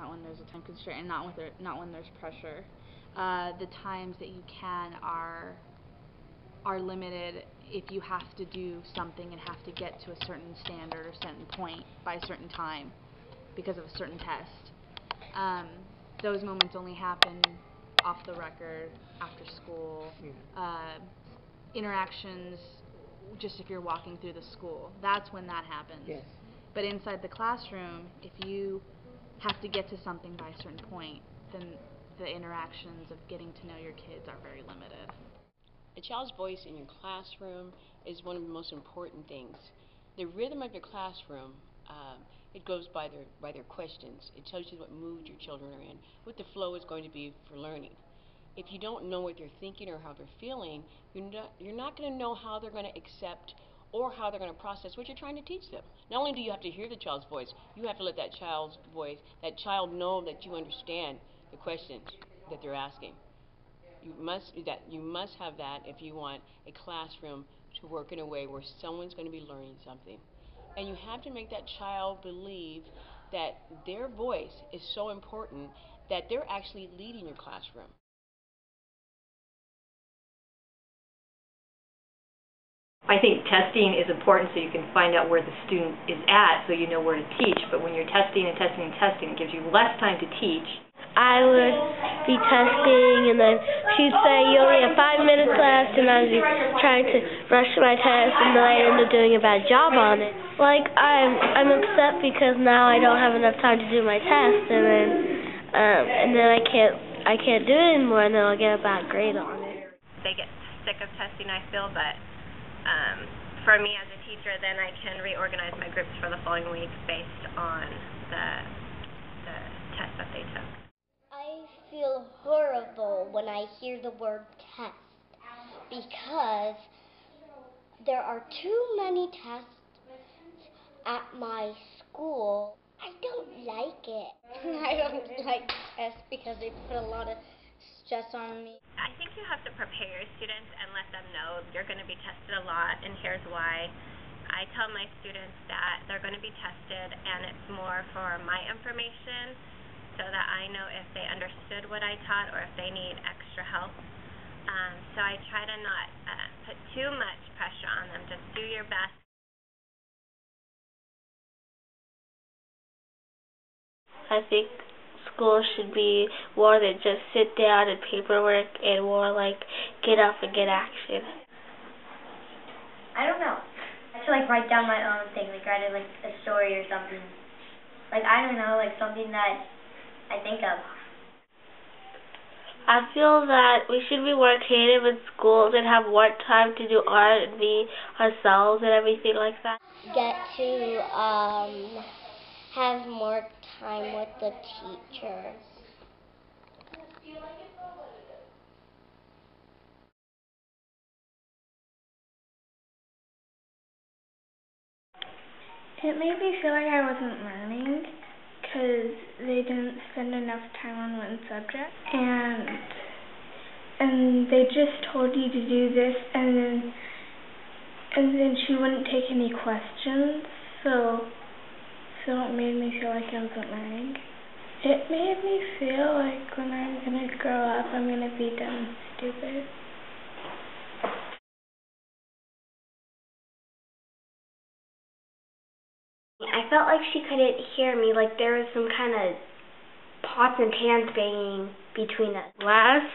not when there's a time constraint, and not when there's pressure. The times that you can are limited if you have to do something and have to get to a certain standard or certain point by a certain time because of a certain test. Those moments only happen off the record, after school, interactions, just if you're walking through the school. That's when that happens. Yes. But inside the classroom, if you have to get to something by a certain point, then the interactions of getting to know your kids are very limited. A child's voice in your classroom is one of the most important things. The rhythm of your classroom, it goes by their questions. It tells you what mood your children are in, what the flow is going to be for learning. If you don't know what they're thinking or how they're feeling, you're not going to know how they're going to accept or how they're going to process what you're trying to teach them. Not only do you have to hear the child's voice, you have to let that child's voice, that child know that you understand the questions that they're asking. You must have that if you want a classroom to work in a way where someone's going to be learning something. And you have to make that child believe that their voice is so important that they're actually leading your classroom. I think testing is important so you can find out where the student is at so you know where to teach. But when you're testing and testing and testing, it gives you less time to teach. I would be testing, and then she'd say, you only have 5 minutes left, and I'd be trying to rush my test, and then I end up doing a bad job on it. Like, I'm upset because now I don't have enough time to do my test, and then I can't do it anymore, and then I'll get a bad grade on it. They get sick of testing, I feel, but for me as a teacher, then I can reorganize my groups for the following week based on the test that they took. I feel horrible when I hear the word test because there are too many tests at my school. I don't like it. I don't like tests because they put a lot of stress on me. I think you have to prepare your students and let them know you're going to be tested a lot, and here's why. I tell my students that they're going to be tested, and it's more for my information so that I know if they understood what I taught or if they need extra help. So I try to not put too much pressure on them. Just do your best. I think school should be more than just sit down and paperwork, and more like get up and get action. I don't know. I should write down my own thing, write a story or something. I don't know, something that I think of. I feel that we should be more creative in schools and have more time to do art and be ourselves and everything like that. Get to have more time with the teachers. It made me feel like I wasn't learning because they didn't spend enough time on one subject, and they just told you to do this, and then she wouldn't take any questions, so it made me feel like I wasn't learning. It made me feel like when I'm gonna grow up, I'm gonna be dumb and stupid. I felt like she couldn't hear me, there was some kind of pots and pans banging between us. Last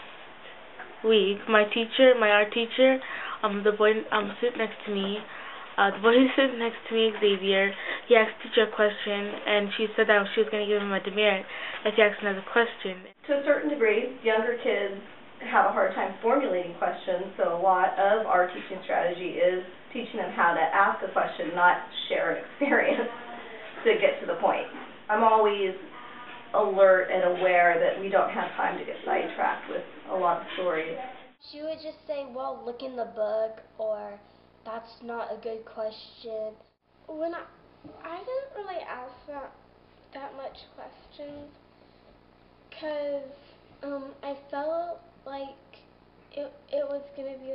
week, my art teacher, the boy sitting next to me, the boy who's sitting next to me, Xavier, he asked the teacher a question, and she said that she was going to give him a demerit if he asked another question. To a certain degree, younger kids have a hard time formulating questions, so a lot of our teaching strategy is teaching them how to ask a question, not share an experience to get to the point. I'm always alert and aware that we don't have time to get sidetracked with a lot of stories. She would just say, well, look in the book, or that's not a good question. When I didn't really ask that much questions because I felt like it was going to be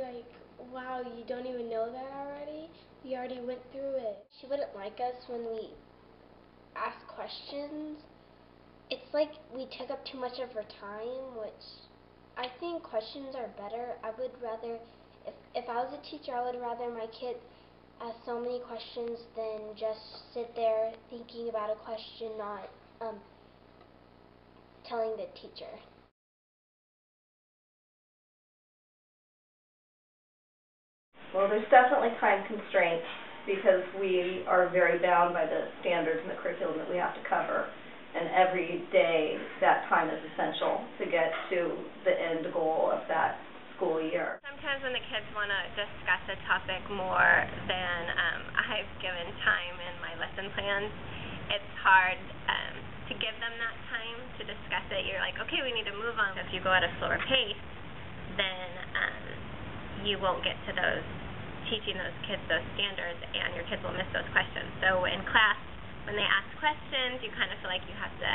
wow, you don't even know that already? You already went through it. She wouldn't like us when we asked questions it's like we took up too much of her time, which I think questions are better. I would rather, if I was a teacher, I would rather my kids ask so many questions than just sit there thinking about a question, not telling the teacher. Well, there's definitely time constraints because we are very bound by the standards and the curriculum that we have to cover. And every day, that time is essential to get to the end goal of that school year. Sometimes when the kids want to discuss a topic more than I've given time in my lesson plans, it's hard to give them that time to discuss it. You're like, okay, we need to move on. If you go at a slower pace, then you won't get to teaching those kids those standards, and your kids will miss those questions. So in class, when they ask questions, you kind of feel like you have to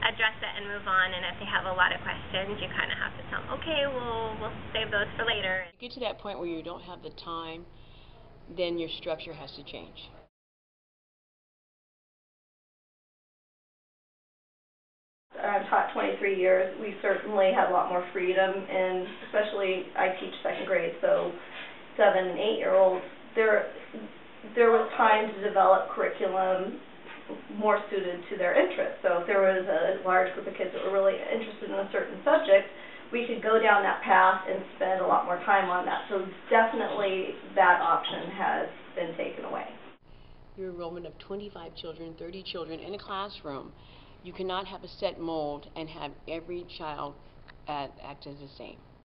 address it and move on, and if they have a lot of questions, you kind of have to tell them, okay, we'll save those for later. If you get to that point where you don't have the time, then your structure has to change. I've taught 23 years. We certainly have a lot more freedom, and especially I teach second grade, so 7- and 8-year-olds. There was time to develop curriculum more suited to their interests. So if there was a large group of kids that were really interested in a certain subject, we could go down that path and spend a lot more time on that. So definitely that option has been taken away. Your enrollment of 25 children, 30 children in a classroom, you cannot have a set mold and have every child act as the same.